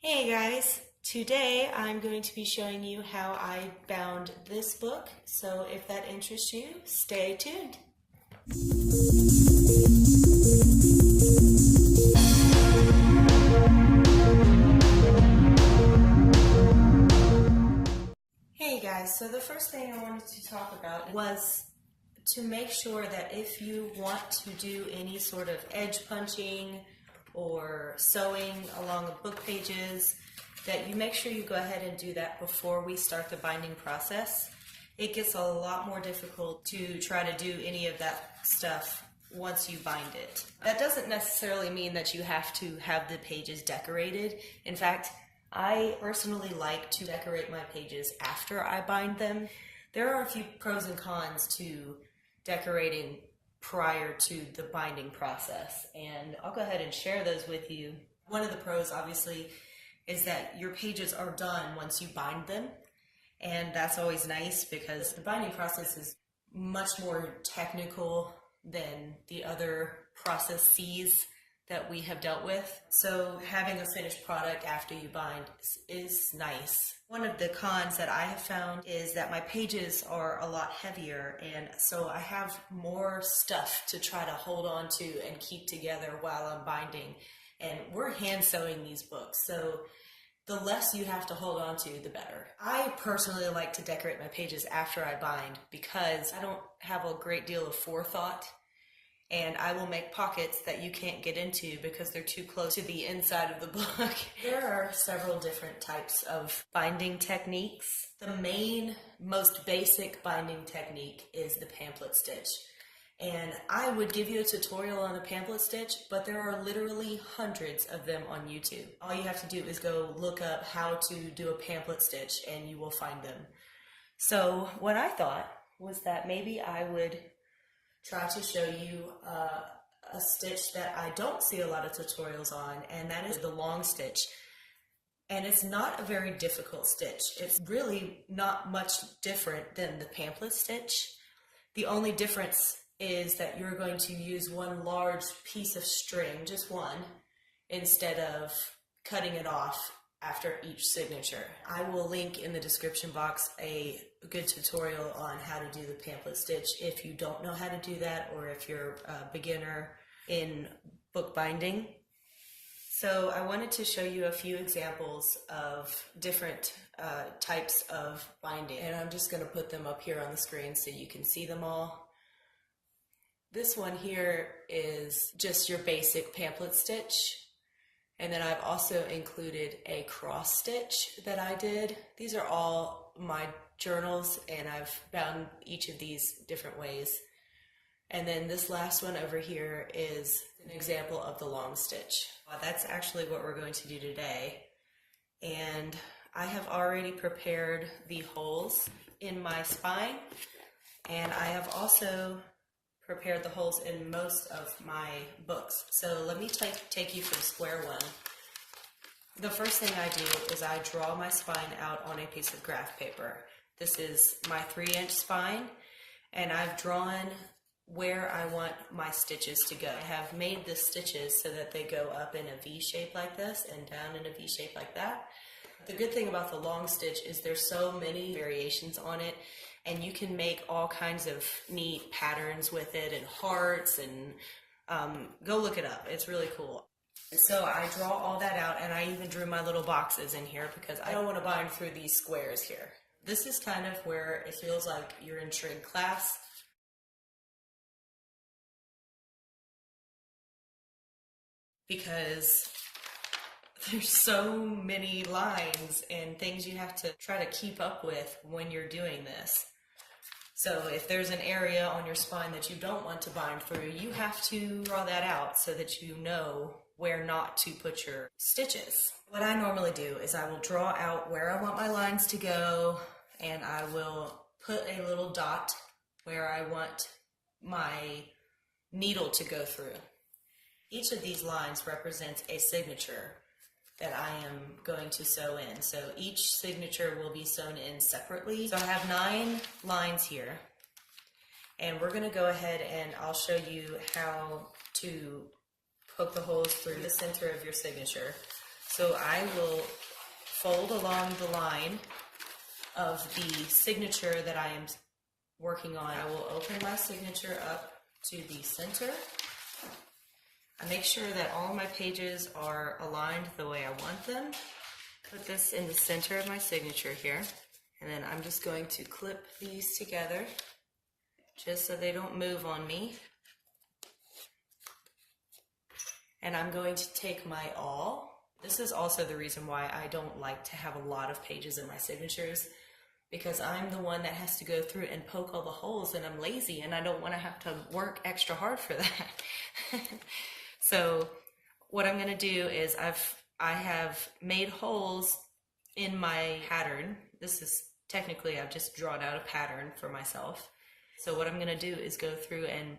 Hey guys, today I'm going to be showing you how I bound this book, so if that interests you, stay tuned. Hey guys, so the first thing I wanted to talk about was to make sure that if you want to do any sort of edge punching or sewing along the book pages, that you make sure you go ahead and do that before we start the binding process. It gets a lot more difficult to try to do any of that stuff once you bind it. That doesn't necessarily mean that you have to have the pages decorated. In fact, I personally like to decorate my pages after I bind them. There are a few pros and cons to decorating prior to the binding process, and I'll go ahead and share those with you. One of the pros, obviously, is that your pages are done once you bind them, and that's always nice because the binding process is much more technical than the other processes that we have dealt with. So having a finished product after you bind is nice. One of the cons that I have found is that my pages are a lot heavier, and so I have more stuff to try to hold on to and keep together while I'm binding. And we're hand sewing these books, so the less you have to hold on to, the better. I personally like to decorate my pages after I bind because I don't have a great deal of forethought, and I will make pockets that you can't get into because they're too close to the inside of the book. There are several different types of binding techniques. The main, most basic binding technique is the pamphlet stitch. And I would give you a tutorial on the pamphlet stitch, but there are literally hundreds of them on YouTube. All you have to do is go look up how to do a pamphlet stitch and you will find them. So what I thought was that maybe I would try to show you a stitch that I don't see a lot of tutorials on, and that is the long stitch. And it's not a very difficult stitch. It's really not much different than the pamphlet stitch. The only difference is that you're going to use one large piece of string, just one, instead of cutting it off after each signature. I will link in the description box a good tutorial on how to do the pamphlet stitch if you don't know how to do that, or if you're a beginner in book binding. So I wanted to show you a few examples of different types of binding, and I'm just going to put them up here on the screen so you can see them all. This one here is just your basic pamphlet stitch. And then I've also included a cross stitch that I did. These are all my journals, and I've bound each of these different ways. And then this last one over here is an example of the long stitch. That's actually what we're going to do today. And I have already prepared the holes in my spine, and I have also prepared the holes in most of my books. So let me take you from square one. The first thing I do is I draw my spine out on a piece of graph paper. This is my 3-inch spine, and I've drawn where I want my stitches to go. I have made the stitches so that they go up in a V shape like this and down in a V shape like that. The good thing about the long stitch is there's so many variations on it, and you can make all kinds of neat patterns with it and hearts, and go look it up. It's really cool. So I draw all that out, and I even drew my little boxes in here because I don't want to bind through these squares here. This is kind of where it feels like you're in trig class. Because there's so many lines and things you have to try to keep up with when you're doing this. So if there's an area on your spine that you don't want to bind through, you have to draw that out so that you know where not to put your stitches. What I normally do is I will draw out where I want my lines to go, and I will put a little dot where I want my needle to go through. Each of these lines represents a signature that I am going to sew in. So each signature will be sewn in separately. So I have 9 lines here, and we're going to go ahead and I'll show you how to poke the holes through the center of your signature. So I will fold along the line of the signature that I am working on. I will open my signature up to the center. I make sure that all my pages are aligned the way I want them. Put this in the center of my signature here, and then I'm just going to clip these together just so they don't move on me. And I'm going to take my awl. This is also the reason why I don't like to have a lot of pages in my signatures, because I'm the one that has to go through and poke all the holes, and I'm lazy and I don't want to have to work extra hard for that. So what I'm going to do is I have made holes in my pattern. This is technically, I've just drawn out a pattern for myself. So what I'm going to do is go through and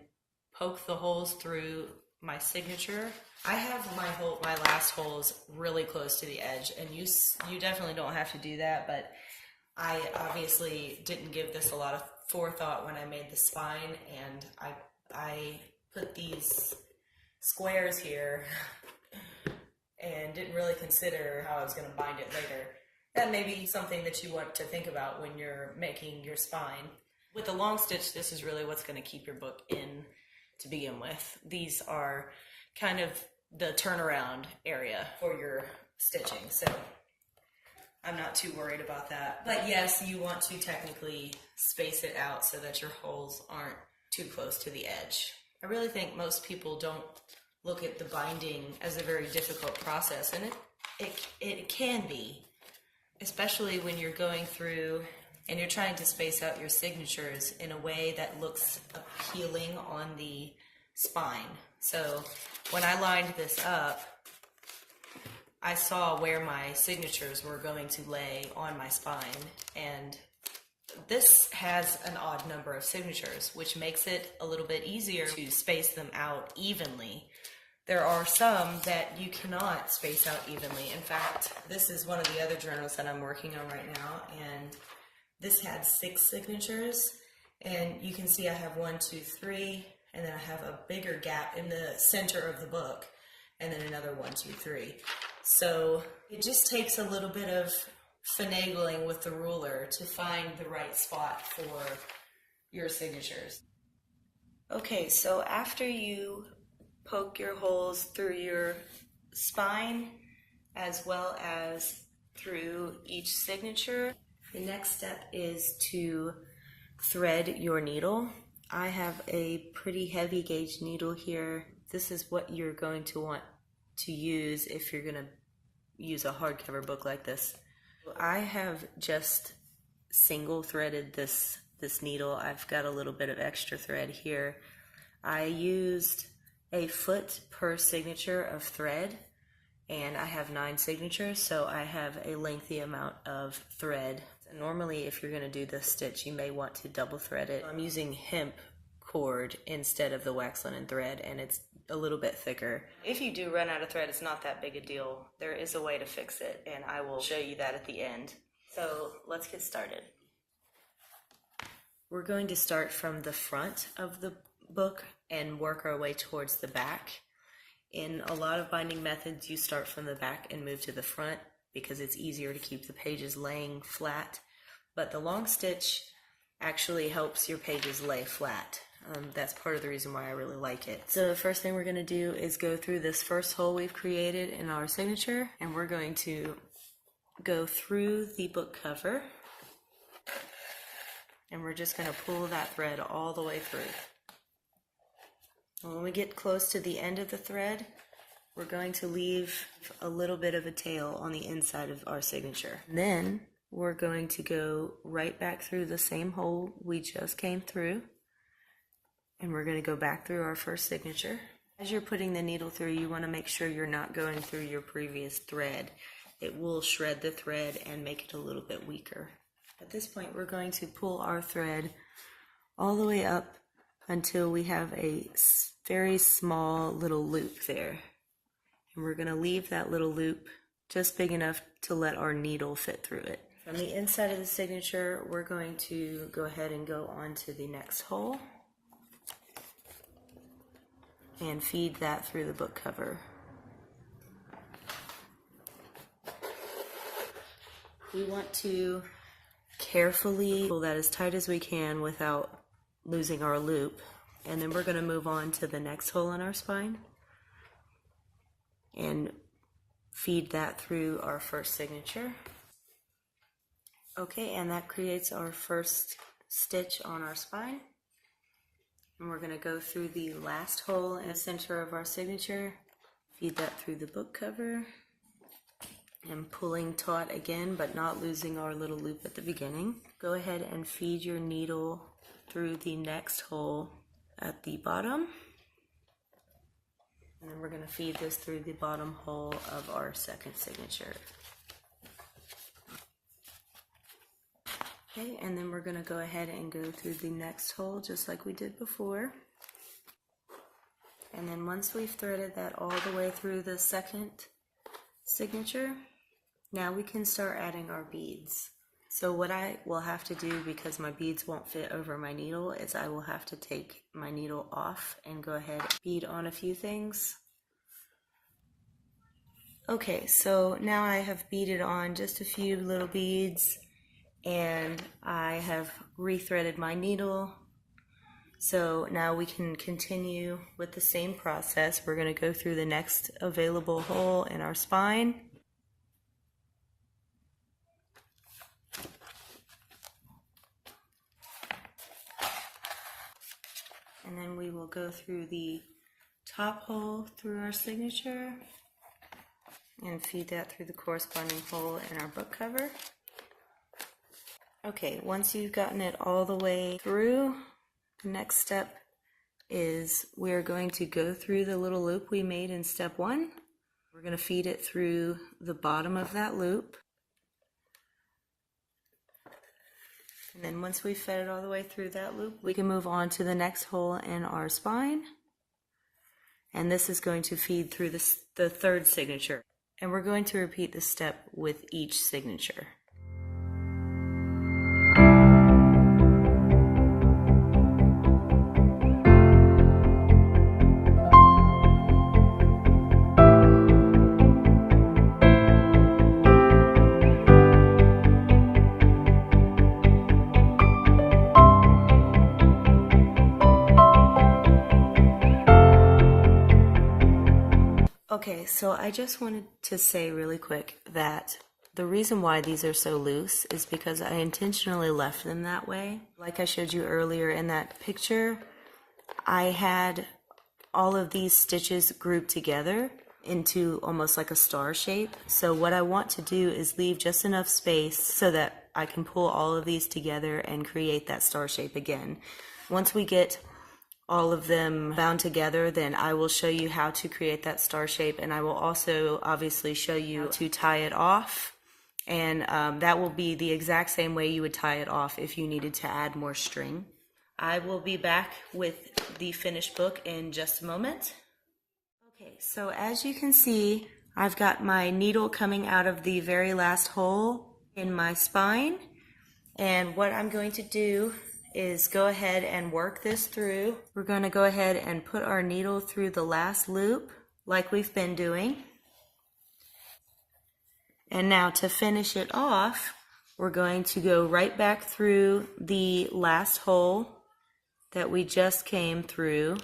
poke the holes through my signature. I have my last holes really close to the edge, and you definitely don't have to do that, but I obviously didn't give this a lot of forethought when I made the spine, and I put these squares here and didn't really consider how I was going to bind it later. That may be something that you want to think about when you're making your spine. With the long stitch, this is really what's going to keep your book in to begin with. These are kind of the turnaround area for your stitching, so I'm not too worried about that. But yes, you want to technically space it out so that your holes aren't too close to the edge. I really think most people don't look at the binding as a very difficult process, and it can be, especially when you're going through and you're trying to space out your signatures in a way that looks appealing on the spine. So when I lined this up, I saw where my signatures were going to lay on my spine, and this has an odd number of signatures, which makes it a little bit easier to space them out evenly. There are some that you cannot space out evenly. In fact, this is one of the other journals that I'm working on right now, and this had 6 signatures, and you can see I have 1, 2, 3, and then I have a bigger gap in the center of the book, and then another 1, 2, 3. So it just takes a little bit of finagling with the ruler to find the right spot for your signatures. Okay, so after you poke your holes through your spine as well as through each signature, the next step is to thread your needle. I have a pretty heavy gauge needle here. This is what you're going to want to use if you're going to use a hardcover book like this. I have just single threaded this needle. I've got a little bit of extra thread here. I used a foot per signature of thread, and I have 9 signatures, so I have a lengthy amount of thread. Normally, if you're going to do this stitch, you may want to double thread it. I'm using hemp cord instead of the wax linen thread, and it's a little bit thicker. If you do run out of thread, it's not that big a deal. There is a way to fix it, and I will show you that at the end. So let's get started. We're going to start from the front of the book and work our way towards the back. In a lot of binding methods, you start from the back and move to the front because it's easier to keep the pages laying flat. But the long stitch actually helps your pages lay flat. That's part of the reason why I really like it. So the first thing we're going to do is go through this first hole we've created in our signature, and we're going to go through the book cover, and we're just going to pull that thread all the way through. And when we get close to the end of the thread, we're going to leave a little bit of a tail on the inside of our signature. And then we're going to go right back through the same hole we just came through, and we're going to go back through our first signature. As you're putting the needle through, you want to make sure you're not going through your previous thread. It will shred the thread and make it a little bit weaker. At this point, we're going to pull our thread all the way up until we have a very small little loop there. And we're going to leave that little loop just big enough to let our needle fit through it. From the inside of the signature, we're going to go ahead and go on to the next hole and feed that through the book cover. We want to carefully pull that as tight as we can without losing our loop. And then we're going to move on to the next hole in our spine and feed that through our first signature. Okay, and that creates our first stitch on our spine. And we're going to go through the last hole in the center of our signature, feed that through the book cover, and pulling taut again, but not losing our little loop at the beginning. Go ahead and feed your needle through the next hole at the bottom. And then we're going to feed this through the bottom hole of our second signature. Okay, and then we're going to go ahead and go through the next hole just like we did before. And then once we've threaded that all the way through the second signature, now we can start adding our beads. So what I will have to do, because my beads won't fit over my needle, is I will have to take my needle off and go ahead and bead on a few things. Okay, so now I have beaded on just a few little beads, and I have rethreaded my needle. So now we can continue with the same process. We're going to go through the next available hole in our spine. And then we will go through the top hole through our signature and feed that through the corresponding hole in our book cover. Okay, once you've gotten it all the way through, the next step is we're going to go through the little loop we made in step 1. We're going to feed it through the bottom of that loop. And then once we've fed it all the way through that loop, we can move on to the next hole in our spine. And this is going to feed through the third signature. And we're going to repeat this step with each signature. Okay, so I just wanted to say really quick that the reason why these are so loose is because I intentionally left them that way. Like I showed you earlier in that picture, I had all of these stitches grouped together into almost like a star shape. So what I want to do is leave just enough space so that I can pull all of these together and create that star shape again. Once we get all of them bound together, then I will show you how to create that star shape, and I will also obviously show you how to tie it off, and that will be the exact same way you would tie it off if you needed to add more string. I will be back with the finished book in just a moment. Okay, so as you can see, I've got my needle coming out of the very last hole in my spine, and what I'm going to do is go ahead and work this through. We're going to go ahead and put our needle through the last loop like we've been doing. And now to finish it off, we're going to go right back through the last hole that we just came through.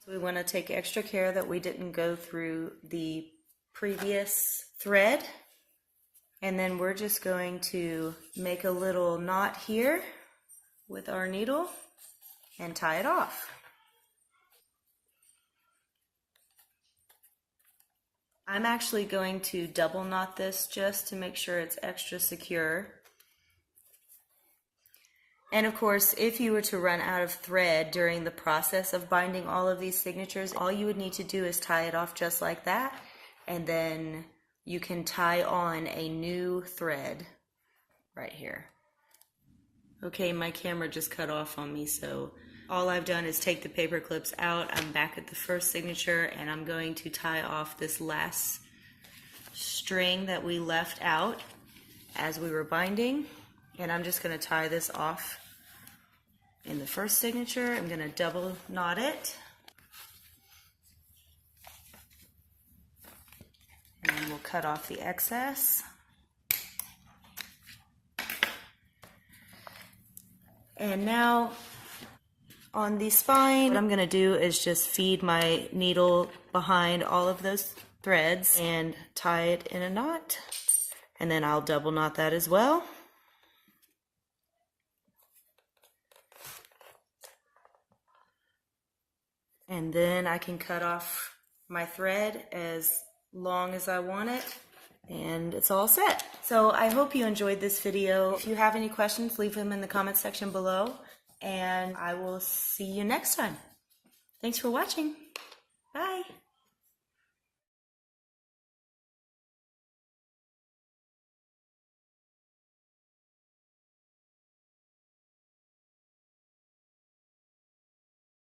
So we want to take extra care that we didn't go through the previous thread. And then we're just going to make a little knot here with our needle and tie it off. I'm actually going to double knot this just to make sure it's extra secure. And of course, if you were to run out of thread during the process of binding all of these signatures, all you would need to do is tie it off just like that, and then you can tie on a new thread right here. Okay, my camera just cut off on me, so all I've done is take the paper clips out. I'm back at the first signature, and I'm going to tie off this last string that we left out as we were binding. And I'm just going to tie this off in the first signature. I'm going to double knot it. And then we'll cut off the excess. And now on the spine, what I'm gonna do is just feed my needle behind all of those threads and tie it in a knot. And then I'll double knot that as well. And then I can cut off my thread as long as I want it, and it's all set. So I hope you enjoyed this video. If you have any questions, leave them in the comments section below, and I will see you next time. Thanks for watching. Bye.